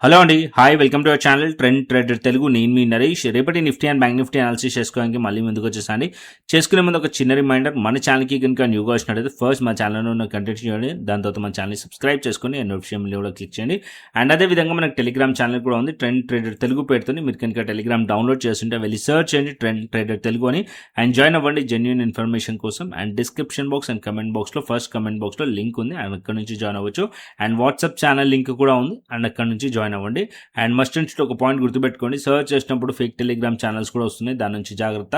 Hello అండి, hi, welcome to our channel trend trader Telugu. నేను మీ నరేష్. రేపటి Nifty and bank Nifty analysis చేసుకోవడానికి మళ్ళీ ముందుకు వచ్చేసాండి. చేసుకునే ముందు ఒక చిన్న రిమైండర్, మన ఛానల్కి కనుక న్యూగా వచ్చినట్టయితే ఫస్ట్ మా ఛానల్లో ఉన్న కంటెంట్ చేయండి, దాని తర్వాత మన ఛానల్ని సబ్స్క్రైబ్ చేసుకొని నోటిఫికేషన్ కూడా క్లిక్ చేయండి. అండ్ అదేవిధంగా మనకు టెలిగ్రామ్ ఛానల్ కూడా ఉంది, ట్రెండ్ ట్రేడర్ తెలుగు పేరుతోని. మీరు కనుక టెలిగ్రామ్ డౌన్లోడ్ చేస్తుంటే వెళ్ళి సర్చ్ చేయండి ట్రెండ్ ట్రేడర్ తెలుగు అని, అండ్ జాయిన్ అవ్వండి జెన్యూన్ ఇన్ఫర్మేషన్ కోసం. And description box and comment బాక్స్లో ఫస్ట్ కమెంట్ బాక్స్లో లింక్ ఉంది, అండ్ అక్కడ నుంచి జాయిన్ అవ్వచ్చు. అండ్ వాట్సాప్ ఛానల్ లింక్ కూడా ఉంది, అండ్ అక్కడ నుంచి జాయిన్ అవ్వండి. అండ్ మస్ట్ నుంచి ఒక పాయింట్ గుర్తుపెట్టుకోండి, సర్చ్ చేసినప్పుడు ఫేక్ టెలిగ్రామ్ ఛానల్స్ కూడా వస్తున్నాయి, దాని నుంచి జాగ్రత్త.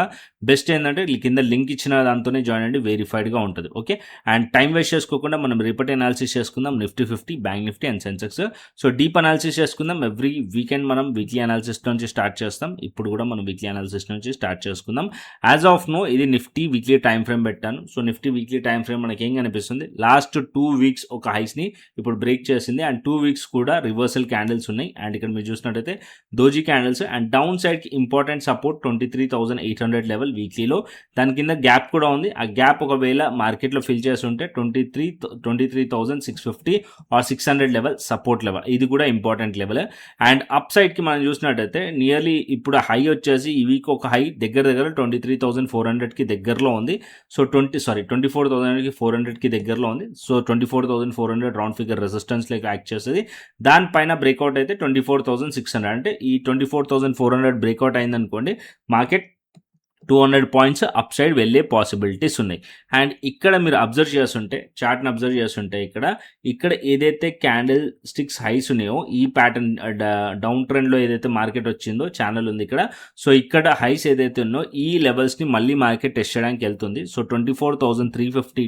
బెస్ట్ ఏంటంటే కింద లింక్ ఇచ్చిన దాంతోనే జాయిన్ అండి, వెరిఫైడ్గా ఉంటుంది. ఓకే, అండ్ టైం వేస్ట్ చేసుకోకుండా మనం రిపీట్ అనాలిసిస్ చేసుకుందాం, Nifty 50, bank Nifty and Sensex. So deep analysis చేసుకుందాం. ఎవ్రీ వీకెండ్ మనం వీక్లీ అనాలిసిస్ నుంచి స్టార్ట్ చేస్తాం. ఇప్పుడు కూడా మనం వీక్లీ అనాలిసిస్ నుంచి స్టార్ట్ చేసుకుందాం. యాజ్ ఆఫ్ నో ఇది నిఫ్టీ వీక్లీ టైం ఫ్రేమ్ పెట్టాను. So Nifty weekly time frame మనకి ఏం కనిపిస్తుంది, లాస్ట్ 2 వీక్స్ ఒక హైస్ని ఇప్పుడు బ్రేక్ చేసింది, అండ్ 2 వీక్స్ కూడా రివర్సల్ క్యాండిల్స్ ఉన్నాయి. అండ్ ఇక్కడ మీరు చూసినట్టయితే డోజీ క్యాండిల్స్, అండ్ డౌన్ సైడ్కి ఇంపార్టెంట్ సపోర్ట్ 23,800 లెవెల్ వీక్లీలో. దాని కింద గ్యాప్ కూడా ఉంది. ఆ గ్యాప్ ఒకవేళ మార్కెట్లో ఫిల్ చేసి ఉంటే 23,650 ఆర్ 600 లెవెల్ సపోర్ట్ లెవెల్, ఇది కూడా ఇంపార్టెంట్ లెవెల్. అండ్ అప్ సైడ్కి మనం చూసినట్టయితే నియర్లీ ఇప్పుడు హై వచ్చేసి ఈ వీక్ ఒక హై దగ్గర 23,400కి దగ్గరలో ఉంది. సో 24,400కి దగ్గరలో ఉంది. So 24,400 round figure resistance like act చేస్తుంది. దానిపైన బ్రేక్అవుట్ అయితే 24,600, అంటే ఈ 24,400 బ్రేక్అవుట్ అయిందనుకోండి, మార్కెట్ 200 పాయింట్స్ అప్ సైడ్ వెళ్ళే పాసిబిలిటీస్ ఉన్నాయి. అండ్ ఇక్కడ మీరు అబ్జర్వ్ చేస్తుంటే, చార్ట్ని అబ్జర్వ్ చేస్తుంటే ఇక్కడ ఏదైతే క్యాండిల్ స్టిక్స్ హైస్ ఉన్నాయో, ఈ ప్యాటర్న్ డౌన్ ట్రెండ్లో ఏదైతే మార్కెట్ వచ్చిందో ఛానల్ ఉంది ఇక్కడ. సో ఇక్కడ హైస్ ఏదైతే ఉన్నో ఈ లెవెల్స్ని మళ్ళీ మార్కెట్ టెస్ట్ చేయడానికి వెళ్తుంది. సో 24,350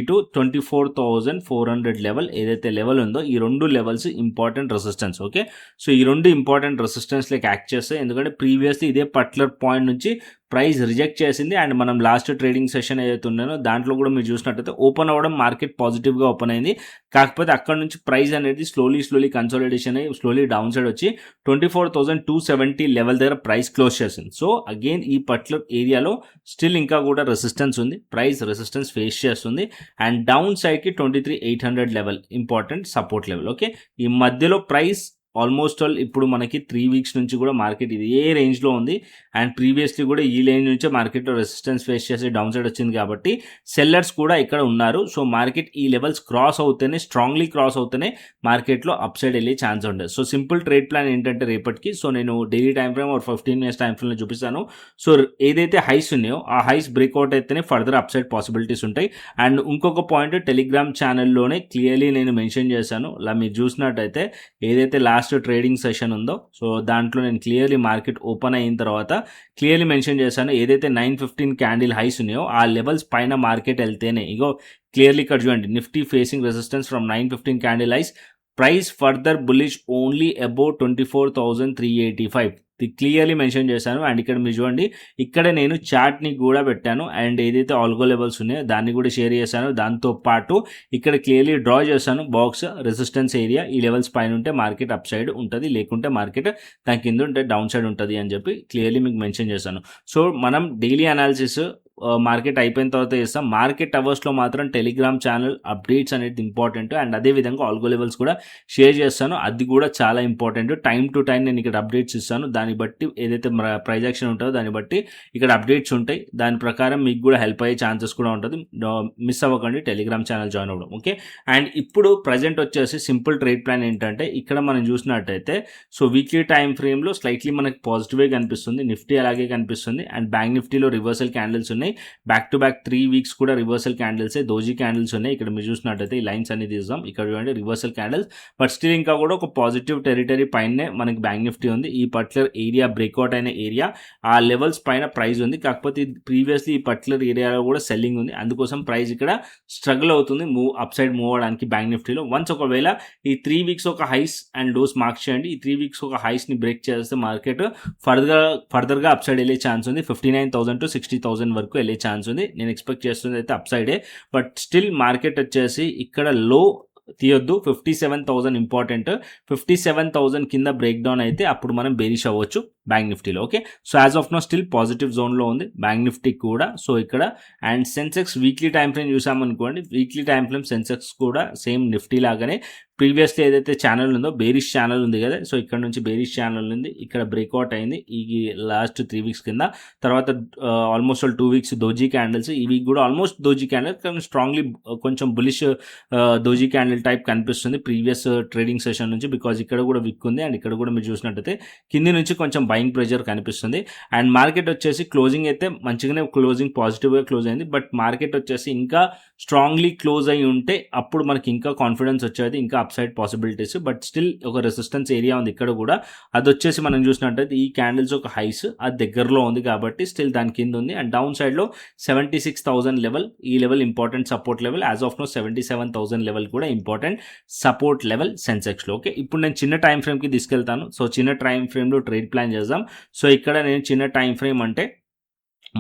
టు 24,400 లెవెల్ ఏదైతే లెవెల్ ఉందో, ఈ రెండు levels important resistance. Okay, so ఈ రెండు ఇంపార్టెంట్ రెసిస్టెన్స్ లైక్ యాక్ట్ చేస్తాయి, ఎందుకంటే ప్రీవియస్లీ ఇదే పర్టికులర్ పాయింట్ నుంచి ప్రైస్ రిజెక్ట్ చేసింది. అండ్ మనం లాస్ట్ ట్రేడింగ్ సెషన్ ఏదైతే ఉన్నానో దాంట్లో కూడా మీరు చూసినట్టయితే ఓపెన్ అవ్వడం మార్కెట్ పాజిటివ్గా ఓపెన్ అయింది. కాకపోతే అక్కడ నుంచి ప్రైస్ అనేది స్లోలీ కన్సాలిడేషన్ అయ్యి స్లోలీ డౌన్ సైడ్ వచ్చి 24,270 లెవెల్ దగ్గర ప్రైస్ క్లోజ్ చేసింది. సో అగైన్ ఈ పర్టికులర్ ఏరియాలో స్టిల్ ఇంకా కూడా రెసిస్టెన్స్ ఉంది, ప్రైస్ రెసిస్టెన్స్ ఫేస్ చేస్తుంది. అండ్ డౌన్ సైడ్కి 23,800 level important support level. Okay, ఈ మధ్యలో ప్రైస్ ఆల్మోస్ట్ ఆల్ ఇప్పుడు మనకి 3 వీక్స్ నుంచి కూడా మార్కెట్ ఇదే రేంజ్లో ఉంది. అండ్ ప్రీవియస్లీ కూడా ఈ రేంజ్ నుంచే మార్కెట్లో రెసిస్టెన్స్ ఫేస్ చేసి డౌన్ సైడ్ వచ్చింది, కాబట్టి సెల్లర్స్ కూడా ఇక్కడ ఉన్నారు. సో మార్కెట్ ఈ లెవెల్స్ క్రాస్ అవుతేనే, స్ట్రాంగ్లీ క్రాస్ అవుతేనే మార్కెట్లో అప్ సైడ్ వెళ్ళే ఛాన్స్ ఉంటుంది. సో సింపుల్ ట్రేడ్ ప్లాన్ ఏంటంటే రేపటికి, సో నేను డైలీ టైం ఫ్రేమ్ ఒక 15 మినిట్స్ టైం ఫ్రేమ్లో చూపిస్తాను. సో ఏదైతే హైస్ ఉన్నాయో ఆ హైస్ బ్రేక్అవుట్ అయితేనే ఫర్దర్ అప్ సైడ్ పాసిబిలిటీస్ ఉంటాయి. అండ్ ఇంకొక పాయింట్, టెలిగ్రామ్ ఛానల్లోనే క్లియర్లీ నేను మెన్షన్ చేశాను. అలా మీరు చూసినట్టయితే ఏదైతే లాస్ట్ ట్రేడింగ్ సెషన్ ఉందో, సో దాంట్లో నేను క్లియర్లీ మార్కెట్ ఓపెన్ అయిన తర్వాత క్లియర్లీ మెన్షన్ చేశాను, ఏదైతే 915 క్యాండిల్ హైస్ ఉన్నాయో ఆ లెవెల్స్ పైన మార్కెట్ వెళ్తేనే, ఇగో క్లియర్లీ ఇక్కడ చూడండి, Nifty facing resistance from 915 candle highs, price further bullish only about 24,385 clearly mention చేశాను. అండ్ ఇక్కడ మీరు చూడండి, ఇక్కడ నేను చార్ట్ని కూడా పెట్టాను, అండ్ ఏదైతే ఆల్గో లెవెల్స్ ఉన్నాయో దాన్ని కూడా షేర్ చేశాను. దాంతోపాటు ఇక్కడ క్లియర్లీ డ్రా చేశాను బాక్స్, రెసిస్టెన్స్ ఏరియా ఈ లెవెల్స్ పైన ఉంటే మార్కెట్ అప్ సైడ్ ఉంటుంది, లేకుంటే మార్కెట్ దాని కింద ఉంటే డౌన్ సైడ్ ఉంటుంది అని చెప్పి క్లియర్లీ మీకు మెన్షన్ చేశాను. సో మనం డైలీ అనాలిసిస్ మార్కెట్ అయిపోయిన తర్వాత చేస్తాం. మార్కెట్ అవర్స్లో మాత్రం టెలిగ్రామ్ ఛానల్ అప్డేట్స్ అనేది ఇంపార్టెంట్. అండ్ అదేవిధంగా ఆల్గో లెవెల్స్ కూడా షేర్ చేస్తాను, అది కూడా చాలా ఇంపార్టెంట్. టైం టు టైం నేను ఇక్కడ అప్డేట్స్ ఇస్తాను, దాన్ని బట్టి ఏదైతే ప్రైస్ యాక్షన్ ఉంటుందో దాన్ని బట్టి ఇక్కడ అప్డేట్స్ ఉంటాయి. దాని ప్రకారం మీకు కూడా హెల్ప్ అయ్యే ఛాన్సెస్ కూడా ఉంటుంది. మిస్ అవ్వకండి టెలిగ్రామ్ ఛానల్ జాయిన్ అవ్వడం. ఓకే, అండ్ ఇప్పుడు ప్రజెంట్ వచ్చేసి సింపుల్ ట్రేడ్ ప్లాన్ ఏంటంటే, ఇక్కడ మనం చూసినట్టయితే సో వీక్లీ టైం ఫ్రేమ్లో స్లైట్లీ మనకి పాజిటివ్గా కనిపిస్తుంది, నిఫ్టీ అలాగే కనిపిస్తుంది. అండ్ బ్యాంక్ నిఫ్టీలో రివర్సల్ క్యాండిల్స్ ఉన్నాయి, బ్యాక్ టు బ్యాక్ 3 వీక్స్ కూడా రివర్సల్ క్యాండిల్స్, దోజీ క్యాండిల్స్ ఉన్నాయి. ఇక్కడ మీరు చూసినట్టయితే ఈ లైన్స్ అన్ని తీద్దాం, ఇక్కడ చూడండి రివర్సల్ క్యాండిల్స్, బట్ స్టిల్ ఇంకా కూడా ఒక పాజిటివ్ టెరిటరీ పైనే మనకి బ్యాంక్ నిఫ్టీ ఉంది. ఈ పర్టికులర్ ఏరియా బ్రేక్అవుట్ అయిన ఏరియా, ఆ లెవెల్స్ పైన ప్రైస్ ఉంది. కాకపోతే ప్రీవియస్లీ ఈ పర్టికులర్ ఏరియాలో కూడా సెల్లింగ్ ఉంది, అందుకోసం ప్రైస్ ఇక్కడ స్ట్రగుల్ అవుతుంది అప్ సైడ్ మూవ్ అవడానికి బ్యాంక్ నిఫ్టీలో. వన్స్ ఒకవేళ ఈ 3 వీక్స్ ఒక హైస్ అండ్ లోస్ మార్క్ చేయండి, ఈ 3 వీక్స్ ఒక హైస్ని బ్రేక్ చేస్తే మార్కెట్ ఫర్దర్గా అప్ సైడ్ వెళ్ళే ఛాన్స్ ఉంది, 59,000 to 60,000 వరకు వెళ్ళే ఛాన్స్ ఉంది. నేను ఎక్స్పెక్ట్ చేస్తుంది అయితే అప్ సైడే, బట్ స్టిల్ మార్కెట్ వచ్చేసి ఇక్కడ లో తీయొద్దు. 57,000 ఇంపార్టెంట్. 57,000 కింద బ్రేక్ డౌన్ అయితే అప్పుడు మనం బేరిష్ అవ్వచ్చు బ్యాంక్ నిఫ్టీలో. Okay, so as of now still positive జోన్లో ఉంది బ్యాంక్ నిఫ్టీ కూడా. సో ఇక్కడ and Sensex weekly time frame చూసామనుకోండి, వీక్లీ టైం ఫ్రేమ్ సెన్సెక్స్ కూడా సేమ్ నిఫ్టీ లాగానే ప్రీవియస్లీ ఏదైతే ఛానల్ ఉందో బేరిష్ ఛానల్ ఉంది కదా, సో ఇక్కడ నుంచి బేరిష్ ఛానల్ ఉంది, ఇక్కడ బ్రేక్అవుట్ అయింది ఈ లాస్ట్ 3 వీక్స్ కింద. తర్వాత ఆల్మోస్ట్ 2 వీక్స్ దోజీ క్యాండిల్స్, ఈ వీక్ కూడా ఆల్మోస్ట్ దోజీ క్యాండిల్ కానీ స్ట్రాంగ్లీ కొంచెం బులిష్ దోజీ క్యాండిల్ టైప్ కనిపిస్తుంది ప్రీవియస్ ట్రేడింగ్ సెషన్ నుంచి, బికాజ్ ఇక్కడ కూడా విక్ ఉంది అండ్ ఇక్కడ కూడా మీరు చూసినట్టయితే కింది నుంచి కొంచెం బయింగ్ ప్రెజర్ కనిపిస్తుంది. అండ్ మార్కెట్ వచ్చేసి క్లోజింగ్ అయితే మంచిగానే క్లోజింగ్ పాజిటివ్గా క్లోజ్ అయింది, బట్ మార్కెట్ వచ్చేసి ఇంకా స్ట్రాంగ్లీ క్లోజ్ అయి ఉంటే అప్పుడు మనకి ఇంకా కాన్ఫిడెన్స్ వచ్చేది, ఇంకా అప్సైడ్ పాసిబిలిటీస్. బట్ స్టిల్ ఒక రెసిస్టెన్స్ ఏరియా ఉంది ఇక్కడ కూడా, అది వచ్చేసి మనం చూసినట్టయితే ఈ క్యాండిల్స్ ఒక హైస్ అది దగ్గరలో ఉంది కాబట్టి స్టిల్ దాని కింద ఉంది. అండ్ డౌన్ సైడ్లో 76,000 లెవెల్, ఈ level important support level. As of now 77,000 level కూడా ఇంపార్టెంట్ సపోర్ట్ లెవెల్ సెన్సెక్స్లో. ఓకే, ఇప్పుడు నేను చిన్న టైం ఫ్రేమ్కి తీసుకెళ్తాను. సో చిన్న టైం ఫ్రేమ్లో ట్రేడ్ ప్లాన్ చేద్దాం. సో ఇక్కడ నేను చిన్న టైం ఫ్రేమ్ అంటే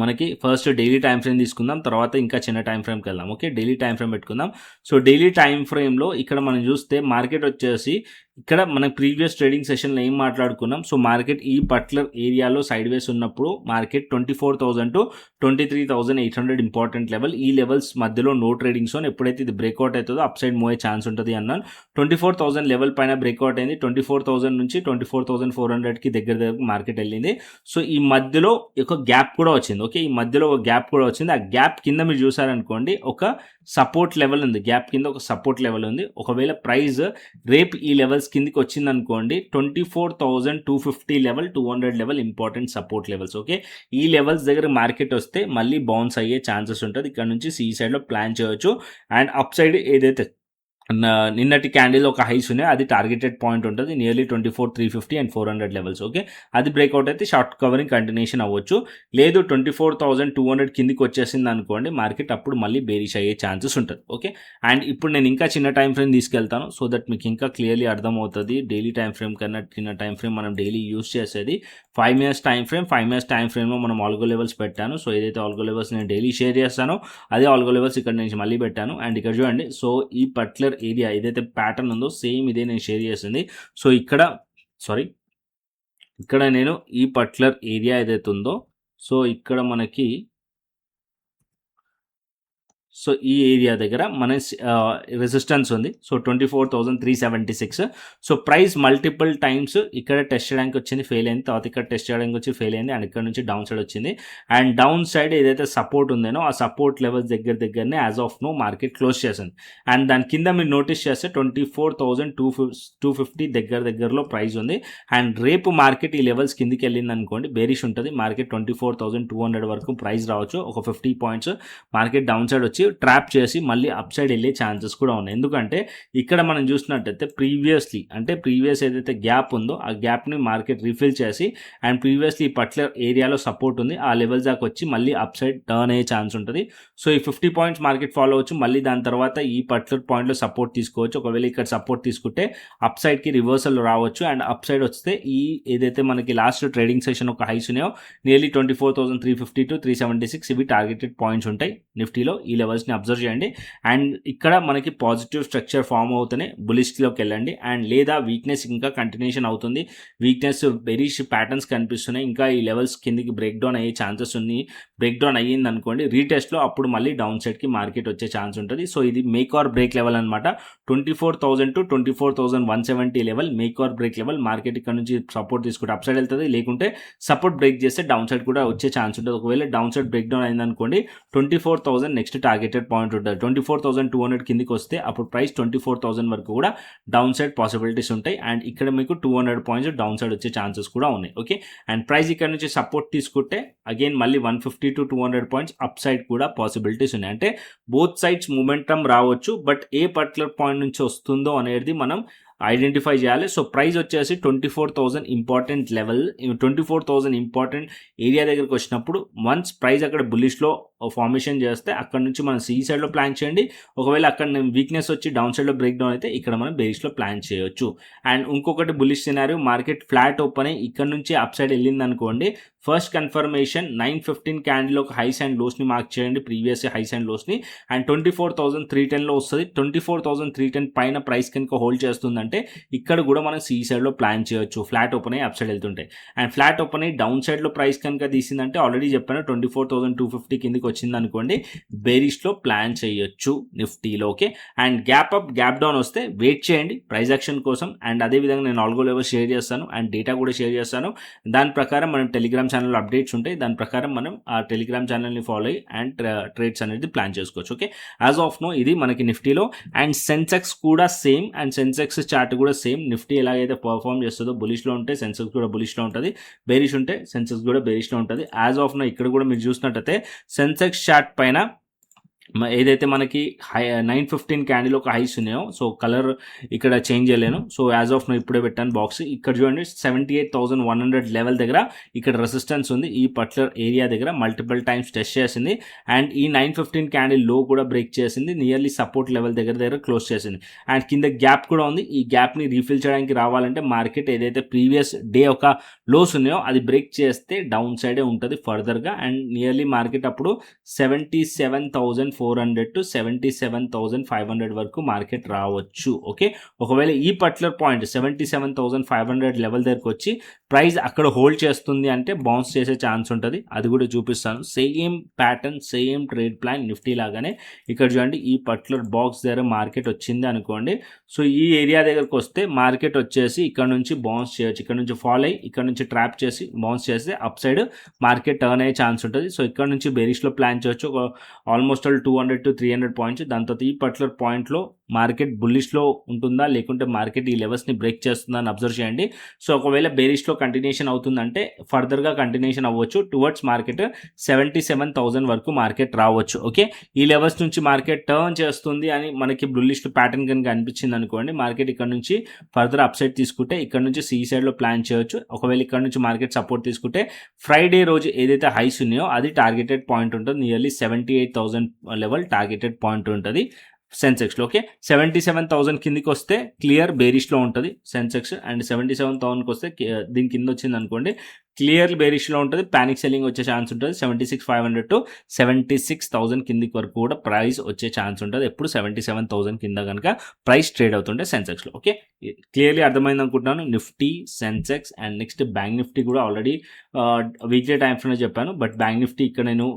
మనకి ఫస్ట్ డైలీ టైం ఫ్రేమ్ తీసుకుందాం, తర్వాత ఇంకా చిన్న టైం ఫ్రేమ్కి వెళ్దాం. ఓకే, డైలీ టైం ఫ్రేమ్ పెట్టుకుందాం. సో డైలీ టైం ఫ్రేమ్లో ఇక్కడ మనం చూస్తే మార్కెట్ వచ్చేసి ఇక్కడ మనం ప్రీవియస్ ట్రేడింగ్ సెషన్లో ఏం మాట్లాడుకున్నాం. సో మార్కెట్ ఈ పర్టికులర్ ఏరియాలో సైడ్ వేస్ ఉన్నప్పుడు మార్కెట్ 24,000 to 23,800 ఇంపార్టెంట్ లెవెల్, ఈ లెవెల్స్ మధ్యలో నో ట్రేడింగ్ జోన్. ఎప్పుడైతే ఇది బ్రేక్అవుట్ అవుతుందో అప్ సైడ్ మూవ్ అయ్యే ఛాన్స్ ఉంటుంది అన్నాను. 24,000 లెవెల్ పైన బ్రేక్అవుట్ అయింది, 24,000 నుంచి 24,400కి దగ్గర మార్కెట్ వెళ్ళింది. సో ఈ మధ్యలో ఒక గ్యాప్ కూడా వచ్చింది. ఓకే, ఈ మధ్యలో ఒక గ్యాప్ కూడా వచ్చింది. ఆ గ్యాప్ కింద మీరు చూసారనుకోండి ఒక సపోర్ట్ లెవెల్ ఉంది, గ్యాప్ కింద ఒక సపోర్ట్ లెవెల్ ఉంది. ఒకవేళ ప్రైస్ రేపు ఈ లెవెల్స్ కిందికి వచ్చింది అనుకోండి 24,250 level, 200 level important support levels. Okay, ఈ లెవెల్స్ దగ్గర మార్కెట్ వస్తే మళ్ళీ బౌన్స్ అయ్యే ఛాన్సెస్ ఉంటుంది. ఇక్కడ నుంచి సి సైడ్లో ప్లాన్ చేయవచ్చు. అండ్ అప్ సైడ్ ఏదైతే నిన్నటి క్యాండిల్ ఒక హైస్ ఉన్నాయి అది టార్గెటెడ్ పాయింట్ ఉంటుంది నియర్లీ 24,350 అండ్ 400 లెవెల్స్. ఓకే, అది బ్రేక్అవుట్ అయితే షార్ట్ కవరింగ్ కంటిన్యూషన్ అవ్వచ్చు. లేదు 24,200 కిందికి వచ్చేసింది అనుకోండి మార్కెట్, అప్పుడు మళ్ళీ బేరిష్ అయ్యే ఛాన్సెస్ ఉంటుంది. ఓకే, అండ్ ఇప్పుడు నేను ఇంకా చిన్న టైం ఫ్రేమ్ తీసుకెళ్తాను సో దట్ మీకు ఇంకా క్లియర్లీ అర్థమవుతుంది. డైలీ టైం ఫ్రేమ్ కన్నా చిన్న టైం ఫ్రేమ్ మనం డైలీ యూస్ చేసేది 5 minutes time frame. 5 minutes time ఫ్రేమ్లో మనం ఆల్గో లెవెల్స్ పెట్టాను. సో ఏదైతే ఆల్గో లెవెల్స్ నేను డైలీ షేర్ చేస్తానో అదే ఆల్గో లెవెల్స్ ఇక్కడ నుంచి మళ్ళీ పెట్టాను. అండ్ ఇక్కడ చూడండి, సో ఈ పర్టికులర్ ఏరియా ఏదైతే ప్యాటర్న్ ఉందో సేమ్ ఇదే నేను షేర్ చేసింది. సో ఇక్కడ నేను ఈ పర్టికులర్ ఏరియా ఏదైతే ఉందో సో ఇక్కడ మనకి సో ఈ ఏరియా దగ్గర మన రెసిస్టెన్స్ ఉంది. So 24,376. So price multiple times ఇక్కడ టెస్ట్ చేయడానికి వచ్చింది, ఫెయిల్ అయింది. తర్వాత ఇక్కడ టెస్ట్ చేయడానికి వచ్చి ఫెయిల్ అయింది. అండ్ ఇక్కడ నుంచి డౌన్ సైడ్ వచ్చింది. అండ్ డౌన్ సైడ్ ఏదైతే సపోర్ట్ ఉందేనో ఆ సపోర్ట్ లెవెల్స్ దగ్గరనే as of now market close చేసింది. అండ్ దాని కింద మీరు నోటీస్ చేస్తే 24,250 దగ్గరలో ప్రైస్ ఉంది. అండ్ రేపు మార్కెట్ ఈ లెవెల్స్ కిందికి వెళ్ళింది అనుకోండి బేరిష్ ఉంటుంది. మార్కెట్ 24,200 వరకు ప్రైస్ రావచ్చు. ఒక 50 పాయింట్స్ మార్కెట్ డౌన్ సైడ్ వచ్చి ట్రాప్ చేసి మళ్ళీ అప్ సైడ్ వెళ్ళే ఛాన్సెస్ కూడా ఉన్నాయి. ఎందుకంటే ఇక్కడ మనం చూసినట్టయితే ప్రీవియస్ ఏదైతే గ్యాప్ ఉందో ఆ గ్యాప్ని మార్కెట్ రీఫిల్ చేసి అండ్ ప్రీవియస్లీ పర్టికులర్ ఏరియాలో సపోర్ట్ ఉంది ఆ లెవెల్స్ దాకా వచ్చి మళ్ళీ అప్ సైడ్ టర్న్ అయ్యే ఛాన్స్ ఉంటుంది. సో ఈ 50 పాయింట్స్ మార్కెట్ ఫాలో అవచ్చు. మళ్ళీ దాని తర్వాత ఈ పర్టికులర్ పాయింట్లో సపోర్ట్ తీసుకోవచ్చు. ఒకవేళ ఇక్కడ సపోర్ట్ తీసుకుంటే అప్ సైడ్కి రివర్సల్ రావచ్చు. అండ్ అప్ సైడ్ వస్తే ఈ ఏదైతే మనకి లాస్ట్ ట్రేడింగ్ సెషన్ ఒక హైస్ ఉన్నాయో నియర్లీ 24,350 to 376 ఇవి టార్గెటెడ్ పాయింట్స్ ఉంటాయి నిఫ్టీలో. ఈ లెవెల్స్ని అబ్జర్వ్ చేయండి. అండ్ ఇక్కడ మనకి పాజిటివ్ స్ట్రక్చర్ ఫామ్ అవుతూనే బులిష్లోకి వెళ్ళండి. అండ్ లేదా వీక్నెస్ ఇంకా కంటిన్యూషన్ అవుతుంది, వీక్నెస్ బెరిష్ ప్యాటర్న్స్ కనిపిస్తున్నాయి, ఇంకా ఈ లెవెల్స్ కిందికి బ్రేక్ డౌన్ అయ్యే ఛాన్సెస్ ఉన్నాయి. బ్రేక్ డౌన్ అయ్యింది అనుకోండి రీటెస్ట్లో అప్పుడు మళ్ళీ డౌన్ సైడ్కి మార్కెట్ వచ్చే ఛాన్స్ ఉంటుంది. సో ఇది మేక్ ఆర్ బ్రేక్ లెవెల్ అనమాట. 24,000 to 24,170 level make or break level. Market ఇక్కడ నుంచి సపోర్ట్ తీసుకుంటే అప్ సైడ్ వెళ్తుంది, లేకుంటే సపోర్ట్ బ్రేక్ చేస్తే డౌన్ సైడ్ కూడా వచ్చే ఛాన్స్ ఉంటుంది. ఒకవేళ డౌన్ సైడ్ బ్రేక్ డౌన్ అయింది అనుకోండి 24,000 నెక్స్ట్ టార్గెటెడ్ పాయింట్ ఉంటుంది. 24,200 కిందికి వస్తే అప్పుడు ప్రైస్ 24,000 వరకు కూడా డౌన్ సైడ్ పాసిబిలిటీస్ ఉంటాయి. అండ్ ఇక్కడ మీకు 200 పాయింట్స్ డౌన్ సైడ్ వచ్చే ఛాన్సెస్ కూడా ఉన్నాయి. ఓకే, అండ్ ప్రైస్ ఇక్కడ నుంచి సపోర్ట్ తీసుకుంటే అగైన్ మళ్ళీ 150 to 200 పాయింట్స్ అప్ సైడ్ కూడా పాసిబిలిటీస్ ఉన్నాయి. అంటే బోత్ సైడ్స్ మూమెంటం రావచ్చు, బట్ ఏ పర్టికులర్ పాయింట్ నుంచి వస్తుందో అనేది మనం ఐడెంటిఫై చేయాలి. సో ప్రైస్ వచ్చేసి 24,000 ఇంపార్టెంట్ లెవెల్, 24,000 ఇంపార్టెంట్ ఏరియా దగ్గరికి వచ్చినప్పుడు వన్స్ ప్రైస్ అక్కడ బుల్లిష్లో ఫార్మేషన్ చేస్తే అక్కడ నుంచి మనం సి సైడ్లో ప్లాన్ చేయండి. ఒకవేళ అక్కడ వీక్నెస్ వచ్చి డౌన్ సైడ్లో బ్రేక్ డౌన్ అయితే ఇక్కడ మనం బేరిష్లో ప్లాన్ చేయొచ్చు. అండ్ ఇంకొకటి bullish scenario market flat open అయ్యి ఇక్కడ నుంచి అప్ సైడ్ వెళ్ళింది అనుకోండి ఫస్ట్ కన్ఫర్మేషన్ 9:15 క్యాండిల్ ఒక హైస్ అండ్ లోస్ని మార్క్ చేయండి, ప్రీవియస్ హైస్ అండ్ లోస్ని, అండ్ 24,310లో వస్తుంది. 24,310 పైన ప్రైస్ కనుక హోల్డ్ చేస్తుందంటే ఇక్కడ కూడా మనం సి సైడ్లో ప్లాన్ చేయొచ్చు. ఫ్లాట్ ఓపెన్ అయ్యి అప్ సైడ్ వెళ్తుంటాయి. అండ్ ఫ్లాట్ ఓపెన్ అయ్యి డౌన్ సైడ్లో ప్రైస్ కనుక తీసిందంటే ఆల్రెడీ చెప్పాను 24,250 కిందకి వచ్చింది అనుకోండి, బేరిష్లో ప్లాన్ చేయొచ్చు నిఫ్టీలో. Okay, and gap up gap down వస్తే వెయిట్ చేయండి ప్రైస్ యాక్షన్ కోసం. అండ్ అదేవిధంగా నేను ఆల్గో లెవెల్ షేర్ చేస్తాను అండ్ డేటా కూడా షేర్ చేస్తాను. దాని ప్రకారం మనం టెలిగ్రామ్ ఛానల్లో అప్డేట్స్ ఉంటాయి, దాని ప్రకారం మనం ఆ టెలిగ్రామ్ ఛానల్ని ఫాలో అయ్యి అండ్ ట్రేడ్స్ అనేది ప్లాన్ చేసుకోవచ్చు. ఓకే, యాజ్ ఆఫ్ నో ఇది మనకి నిఫ్టీలో. అండ్ సెన్సెక్స్ కూడా సేమ్, అండ్ సెన్సెక్స్ చార్ట్ కూడా సేమ్. నిఫ్టీ ఎలాగైతే పర్ఫామ్ చేస్తుందో బులిష్లో ఉంటే సెన్సెక్స్ కూడా బులిష్లో ఉంటుంది, బేరిష్ ఉంటే సెన్సెక్స్ కూడా బేరిష్లో ఉంటుంది. యాజ్ ఆఫ్ నో ఇక్కడ కూడా మీరు చూసినట్టయితే సెన్సెక్స్ చార్ట్ పైన ఏదైతే మనకి 9:15 క్యాండిల్ ఒక హైస్ ఉన్నాయో, సో కలర్ ఇక్కడ చేంజ్ చేయలేను. సో యాజ్ ఆఫ్ నో ఇప్పుడే పెట్టాను బాక్స్. ఇక్కడ చూడండి 78,100 లెవెల్ దగ్గర ఇక్కడ రెసిస్టెన్స్ ఉంది. ఈ పర్టికులర్ ఏరియా దగ్గర మల్టిపుల్ టైమ్స్ టెస్ట్ చేసింది అండ్ ఈ 9:15 క్యాండిల్ లో కూడా బ్రేక్ చేసింది. నియర్లీ సపోర్ట్ లెవెల్ దగ్గర క్లోజ్ చేసింది అండ్ కింద గ్యాప్ కూడా ఉంది. ఈ గ్యాప్ని రీఫిల్ చేయడానికి రావాలంటే మార్కెట్ ఏదైతే ప్రీవియస్ డే ఒక లోస్ ఉన్నాయో అది బ్రేక్ చేస్తే డౌన్ సైడే ఉంటుంది ఫర్దర్గా. అండ్ నియర్లీ మార్కెట్ అప్పుడు 77,400 to 77,500 వరకు మార్కెట్ రావచ్చు. ఓకే, ఒకవేళ ఈ పర్టికులర్ పాయింట్ 77,500 లెవెల్ దగ్గరకు వచ్చి ప్రైస్ అక్కడ హోల్డ్ చేస్తుంది అంటే బౌన్స్ చేసే ఛాన్స్ ఉంటుంది, అది కూడా చూపిస్తాను. Same pattern, same trade plan Nifty లాగానే. ఇక్కడ చూడండి ఈ పర్టికులర్ బాక్స్ దగ్గర మార్కెట్ వచ్చింది అనుకోండి, సో ఈ ఏరియా దగ్గరకు వస్తే మార్కెట్ వచ్చేసి ఇక్కడ నుంచి బౌన్స్ చేయొచ్చు, ఇక్కడ నుంచి ఫాల్ అయ్యి ఇక్కడ నుంచి ట్రాప్ చేసి బౌన్స్ చేస్తే అప్ సైడ్ మార్కెట్ టర్న్ అయ్యే ఛాన్స్ ఉంటుంది. సో ఇక్కడ నుంచి బేరిష్లో ప్లాన్ చేయొచ్చు ఆల్మోస్ట్ 200 to 300 పాయింట్స్. దాంతో ఈ పర్టికులర్ పాయింట్లో మార్కెట్ బుల్లిష్లో ఉంటుందా లేకుంటే మార్కెట్ ఈ లెవెల్స్ని బ్రేక్ చేస్తుందా అని అబ్జర్వ్ చేయండి. సో ఒకవేళ బేరిష్లో కంటిన్యూషన్ అవుతుందంటే ఫర్దర్గా కంటిన్యూషన్ అవ్వచ్చు టువర్డ్స్ మార్కెట్ 77,000 వరకు మార్కెట్ రావచ్చు. ఓకే, ఈ లెవెల్స్ నుంచి మార్కెట్ టర్న్ చేస్తుంది అని మనకి బుల్లిష్ ప్యాటర్న్ కనుక అనిపించింది అనుకోండి, మార్కెట్ ఇక్కడ నుంచి ఫర్దర్ అప్ సైడ్ తీసుకుంటే ఇక్కడ నుంచి సి సైడ్లో ప్లాన్ చేయొచ్చు. ఒకవేళ ఇక్కడ నుంచి మార్కెట్ సపోర్ట్ తీసుకుంటే ఫ్రైడే రోజు ఏదైతే హైస్ ఉన్నాయో అది టార్గెటెడ్ పాయింట్ ఉంటుంది. నియర్లీ 78,000 లెవెల్ టార్గెటెడ్ పాయింట్ ఉంటుంది సెన్సెక్స్లో. ఓకే, 77,000 కిందికి వస్తే క్లియర్ బేరిష్లో ఉంటుంది సెన్సెక్స్, అండ్ 77,000కి వస్తే దీని కింద వచ్చింది అనుకోండి క్లియర్ బేరిష్లో ఉంటుంది, ప్యానిక్ సెల్లింగ్ వచ్చే ఛాన్స్ ఉంటుంది. 76,500 to 76,000 కిందికి వరకు కూడా ప్రైస్ వచ్చే ఛాన్స్ ఉంటుంది. ఎప్పుడు 77,000 కింద కనుక ప్రైస్ ట్రేడ్ అవుతుంటే సెన్సెక్స్లో. ఓకే, క్లియర్లీ అర్థమైంది అనుకుంటున్నాను. Nifty, Sensex and next bank Nifty కూడా ఆల్రెడీ వీక్లీ టైం ఫ్రేమ్లో చెప్పాను, బట్ బ్యాంక్ నిఫ్టీ ఇక్కడ నేను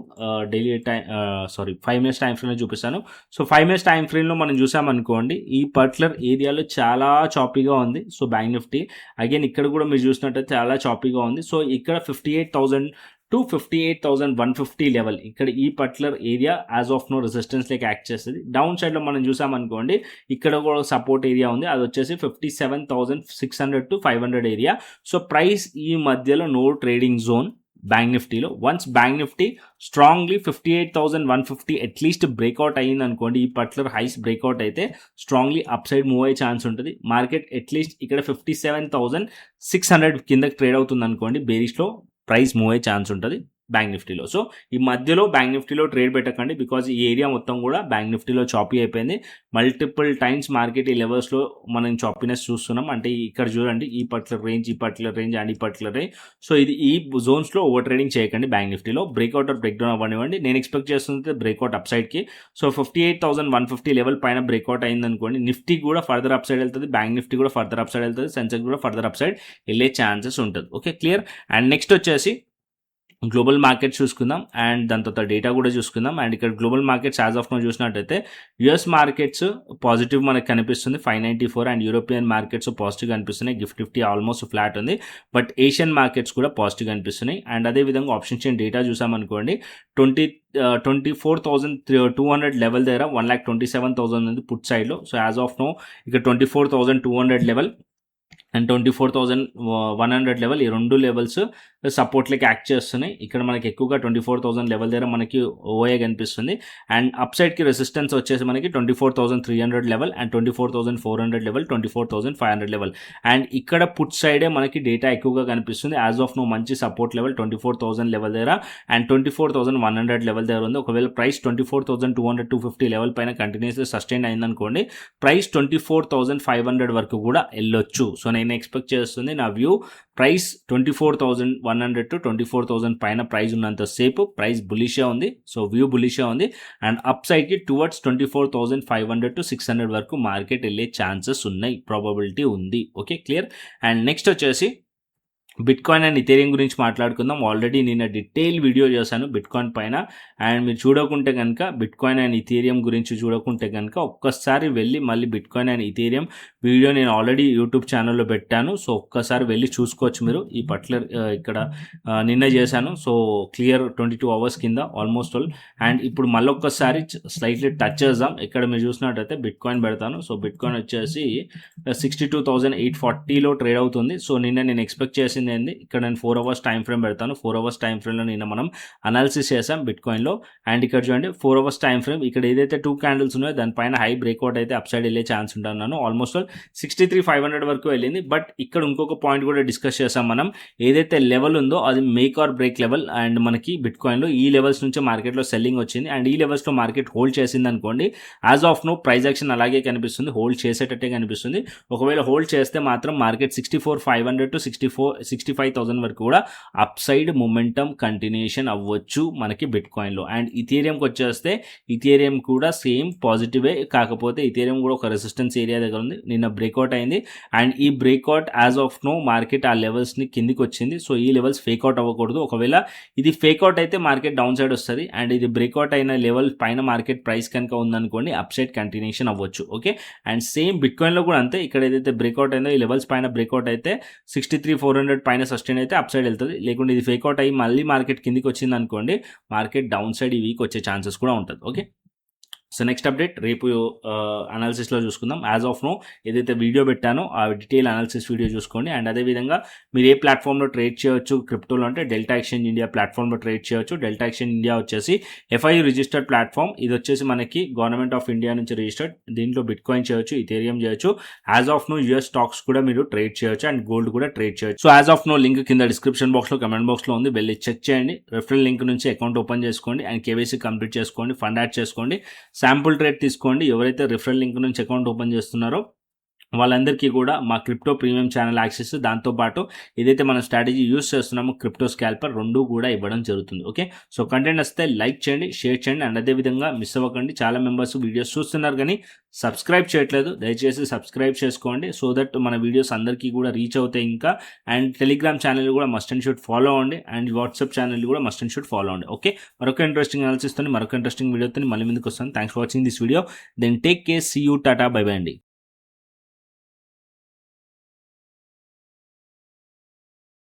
డైలీ 5 minutes టైం ఫ్రేమ్లో చూపిస్తాను. సో 5 minutes టైం ఫ్రేమ్లో మనం చూసామనుకోండి ఈ పర్టికులర్ ఏరియాలో చాలా చాపీగా ఉంది. సో బ్యాంక్ నిఫ్టీ అగైన్ ఇక్కడ కూడా మీరు చూసినట్టయితే చాలా చాపీగా ఉంది. సో ఇక్కడ 58,000 to 58,150 లెవెల్ ఇక్కడ ఈ particular area as of now resistance like act చేస్తుంది. డౌన్ సైడ్లో మనం చూసామనుకోండి ఇక్కడ కూడా సపోర్ట్ ఏరియా ఉంది, అది వచ్చేసి 57,600 to 500 ఏరియా. సో ప్రైస్ ఈ మధ్యలో నో ట్రేడింగ్ జోన్ బ్యాంక్ నిఫ్టీలో. Once bank Nifty strongly 58,150 at least breakout అయ్యింది అనుకోండి, ఈ పర్టికులర్ హైస్ బ్రేక్అవుట్ అయితే స్ట్రాంగ్లీ అప్ సైడ్ మూవ్ అయ్యే ఛాన్స్ ఉంటుంది. మార్కెట్ అట్లీస్ట్ ఇక్కడ 57,600 కిందకి ట్రేడ్ అవుతుంది అనుకోండి, బేరిష్లో ప్రైస్ మూవ్ అయ్యే ఛాన్స్ ఉంటుంది బ్యాంక్ నిఫ్టీలో. సో ఈ మధ్యలో బ్యాంక్ నిఫ్టీలో ట్రేడ్ పెట్టకండి, బికాజ్ ఈ ఏరియా మొత్తం కూడా బ్యాంక్ నిఫ్టీలో చాపీ అయిపోయింది. మల్టిపుల్ టైమ్స్ మార్కెట్ ఈ లెవెల్స్లో మనం చాపీనెస్ చూస్తున్నాం. అంటే ఇక్కడ చూడండి ఈ పర్టికులర్ రేంజ్, ఈ పర్టికులర్ రేంజ్ అండ్ ఈ పర్టికులర్ రేంజ్. సో ఇది ఈ జోన్స్లో ఓవర్ ట్రేడింగ్ చేయకండి బ్యాంక్ నిఫ్టీలో. బ్రేక్అవుట్ ఆర్ బ్రేక్ డౌన్ అవ్వనివ్వండి. నేను ఎక్స్పెక్ట్ చేస్తుంది బ్రేక్అవుట్ అప్ సైడ్కి. సో 58,150 లెవెల్ పైన బ్రేక్అవుట్ అయింది అనుకోండి, నిఫ్టీ కూడా ఫర్దర్ అప్ సైడ్ వెళ్తుంది, బ్యాంక్ నిఫ్టీ కూడా ఫర్దర్ అప్ సైడ్ వెళ్తుంది, సెన్సెక్స్ కూడా ఫర్దర్ అప్ సైడ్ వెళ్ళే ఛాన్సెస్ ఉంటుంది. Okay, clear. అండ్ నెక్స్ట్ వచ్చేసి గ్లోబల్ మార్కెట్ చూసుకుందాం అండ్ దాని తర్వాత డేటా కూడా చూసుకుందాం. అండ్ ఇక్కడ global markets as of now చూసినట్టయితే యుఎస్ మార్కెట్స్ పాజిటివ్ మనకు కనిపిస్తుంది 594, అండ్ యూరోపియన్ మార్కెట్స్ పాజిటివ్ కనిపిస్తున్నాయి. నిఫ్టీ ఆల్మోస్ట్ ఫ్లాట్ ఉంది, బట్ ఏషియన్ మార్కెట్స్ కూడా పాజిటివ్ కనిపిస్తున్నాయి. అండ్ అదేవిధంగా ఆప్షన్ చైన్ డేటా చూసామనుకోండి 24,200 లెవెల్ దగ్గర 1,27,000 ఉంది పుట్ సైడ్లో. సో యాజ్ ఆఫ్ నో ఇక్కడ 24,200 లెవెల్ అండ్ 24,100 లెవెల్, ఈ రెండు లెవెల్స్ సపోర్ట్లకి యాక్ట్ చేస్తున్నాయి. ఇక్కడ మనకి ఎక్కువగా 24,000 లెవెల్ దగ్గర మనకి ఓఏ కనిపిస్తుంది. అండ్ అప్ సైడ్కి రెసిస్టెన్స్ వచ్చేసి మనకి 24,300 level and 24,400 level, 24,500 level. And ఇక్కడ పుట్ సైడే మనకి డేటా ఎక్కువగా కనిపిస్తుంది. యాజ్ ఆఫ్ నో మంచి సపోర్ట్ లెవెల్ 24,000 లెవెల్ దగ్గర అండ్ 24,100 లెవెల్ దగ్గర ఉంది. ఒకవేళ ప్రైస్ 24,200 250 లెవెల్ పైన కంటిన్యూస్గా సస్టైన్ అయిందనుకోండి, ప్రైస్ 24,500 వరకు కూడా వెళ్ళొచ్చు. సో నేను ఎక్స్పెక్ట్ చేస్తుంది, నా వ్యూ ప్రైస్ 24,150 24,100 to 24,000 పైన ప్రైస్ ఉన్నంత సేపు ప్రైస్ బులిషే ఉంది. సో వ్యూ బులిషే ఉంది అండ్ అప్ సైడ్కి టువర్డ్స్ 24,500 to 600 వరకు మార్కెట్ వెళ్ళే ఛాన్సెస్ ఉన్నాయి, ప్రాబబిలిటీ ఉంది. Okay, clear. అండ్ నెక్స్ట్ వచ్చేసి బిట్కాయిన్ అండ్ ఇథేరియం గురించి మాట్లాడుకుందాం. ఆల్రెడీ నిన్న డీటెయిల్ వీడియో చేశాను బిట్కాయిన్ పైన. అండ్ మీరు చూడకుంటే కనుక బిట్కాయిన్ అండ్ ఇథేరియం గురించి చూడకుంటే కనుక ఒక్కసారి వెళ్ళి మళ్ళీ బిట్కాయిన్ అండ్ ఇథేరియం వీడియో నేను ఆల్రెడీ యూట్యూబ్ ఛానల్లో పెట్టాను. సో ఒక్కసారి వెళ్ళి చూసుకోవచ్చు మీరు. ఈ పర్టికులర్ ఇక్కడ నిన్న చేశాను. సో క్లియర్ 22 hours కింద ఆల్మోస్ట్ ఆల్. అండ్ ఇప్పుడు మళ్ళీ ఒక్కసారి స్లైట్లీ టచ్ చేద్దాం. ఇక్కడ మీరు చూసినట్టయితే బిట్కాయిన్ పెడతాను. సో బిట్కాయిన్ వచ్చేసి 62,840లో ట్రేడ్ అవుతుంది. సో నిన్న నేను ఎక్స్పెక్ట్ చేసింది ఏంది, ఇక్కడ నేను 4 hours టైం ఫ్రేమ్ పెడతాను. 4 hours టైం ఫ్రేమ్లో నిన్న మనం అనాలిసిస్ చేసాం బిట్కాయిన్లో. అండ్ ఇక్కడ చూడండి 4 hours టైం ఫ్రేమ్, ఇక్కడ ఏదైతే 2 candles ఉన్నాయో దానిపైన హై బ్రేక్అవుట్ అయితే అప్ సైడ్ వెళ్ళే ఛాన్స్ ఉంటున్నాను. ఆల్మోస్ట్ 63,500 వరకు వెళ్ళింది. బట్ ఇక్కడ ఇంకొక పాయింట్ కూడా డిస్కస్ చేసాం మనం. ఏదైతే లెవెల్ ఉందో అది make or break level. And మనకి బిట్కాయిన్లో ఈ లెవెల్స్ నుంచి మార్కెట్లో సెల్లింగ్ వచ్చింది అండ్ ఈ లెవెల్స్లో మార్కెట్ హోల్డ్ చేసింది అనుకోండి, as of now price action అలాగే కనిపిస్తుంది, హోల్డ్ చేసేటట్టే కనిపిస్తుంది. ఒకవేళ హోల్డ్ చేస్తే మాత్రం మార్కెట్ 64,500 to 65,000 వరకు కూడా అప్ సైడ్ మొమెంటం కంటిన్యూషన్ అవ్వచ్చు మనకి బిట్కాయిన్లో. అండ్ ఇథేరియంకి వచ్చేస్తే ఇథేరియం కూడా సేమ్ పాజిటివే, కాకపోతే ఇథేరియం కూడా ఒక రెసిస్టెన్స్ ఏరియా దగ్గర ఉంది. నిన్న బ్రేక్అవుట్ అయింది అండ్ ఈ breakout as of now market ఆ లెవెల్స్ని కిందికి వచ్చింది. సో ఈ లెవెల్స్ ఫేక్అవుట్ అవ్వకూడదు. ఒకవేళ ఇది ఫేక్అవుట్ అయితే మార్కెట్ డౌన్ సైడ్ వస్తుంది అండ్ ఇది బ్రేక్అవుట్ అయిన లెవెల్ పైన మార్కెట్ ప్రైస్ కనుక ఉందనుకోండి అప్ సైడ్ కంటిన్యూషన్ అవ్వచ్చు. ఓకే, అండ్ సేమ్ బిట్కాయిన్లో కూడా అంతే. ఇక్కడ ఏదైతే బ్రేక్అవుట్ అయిందో ఈ లెవెల్స్ పైన బ్రేక్అవుట్ అయితే 63,400 పైన సస్టైన్ అయితే అప్ సైడ్ వెళ్తుంది. లేకుంటే ఇది ఫేక్అవుట్ అయ్యి మళ్ళీ మార్కెట్ కిందికి వచ్చింది అనుకోండి మార్కెట్ డౌన్ సైడ్ ఈ వీక్ వచ్చే ఛాన్సెస్ కూడా ఉంటుంది. ఓకే, సో నెక్స్ట్ అప్డేట్ రేపు అనాలిసిస్లో చూసుకుందాం. యాజ్ ఆఫ్ నో ఏదైతే వీడియో పెట్టానో ఆ డీటెయిల్ అనాలిసిస్ వీడియో చూసుకోండి. అండ్ అదేవిధంగా మీరు ఏ ప్లాట్ఫామ్లో ట్రేడ్ చేయొచ్చు క్రిప్టోలో అంటే డెల్టా ఎక్స్చేంజ్ ఇండియా ప్లాట్ఫామ్లో ట్రేడ్ చేయొచ్చు. డెల్టా ఎక్స్చేంజ్ ఇండియా వచ్చేసి FIU రిజిస్టర్డ్ ప్లాట్ఫామ్. ఇది వచ్చేసి మనకి గవర్నమెంట్ ఆఫ్ ఇండియా నుంచి రిజిస్టర్డ్. దీంట్లో బిట్కాయిన్ చేయొచ్చు, ఇథేరియం చేయొచ్చు. As of now US stocks కూడా మీరు ట్రేడ్ చేయొచ్చు అండ్ గోల్డ్ కూడా ట్రేడ్ చేయొచ్చు. So as of now link కింద డిస్క్రిప్షన్ బాక్స్లో కమెంట్ బాక్స్లో ఉంది, వెళ్ళి చెక్ చేయండి. రెఫరల్ లింక్ నుంచి అకౌంట్ ఓపెన్ చేసుకోండి అండ్ KYC కంప్లీట్ చేసుకోండి, ఫండ్ యాడ్ చేసుకోండి, శాంపుల్ ట్రేడ్ తీసుకోండి. ఎవరైతే రిఫరల్ లింక్ నుంచి అకౌంట్ ఓపెన్ చేస్తున్నారో వాళ్ళందరికీ కూడా మా క్రిప్టో ప్రీమియం ఛానల్ యాక్సెస్, దాంతోపాటు ఏదైతే మన స్ట్రాటజీ యూస్ చేస్తున్నామో క్రిప్టో స్కాల్పర్ రెండు కూడా ఇవ్వడం జరుగుతుంది. ఓకే, సో కంటెంట్ వస్తే లైక్ చేయండి, షేర్ చేయండి అండ్ అదేవిధంగా మిస్ అవ్వకండి. చాలా మెంబర్స్ వీడియోస్ చూస్తున్నారు కానీ సబ్స్క్రైబ్ చేయట్లేదు, దయచేసి సబ్స్క్రైబ్ చేసుకోండి సో దట్ మన వీడియోస్ అందరికీ కూడా రీచ్ అవుతాయి. ఇంకా అండ్ టెలిగ్రామ్ ఛానల్ కూడా మస్ట్ అండ్ షుడ్ ఫాలో అవ్వండి అండ్ వాట్సాప్ ఛానల్ కూడా మస్ట్ అండ్ షుడ్ ఫాలో అవ్వండి. ఓకే, మరొక ఇంట్రెస్టింగ్ అనాలిసిస్ తోని మరొక ఇంట్రెస్టింగ్ వీడియోతో మళ్ళీ ముందుకు వస్తాను. Thanks for watching this video. Then take care, see you, tata, bye bye అండి.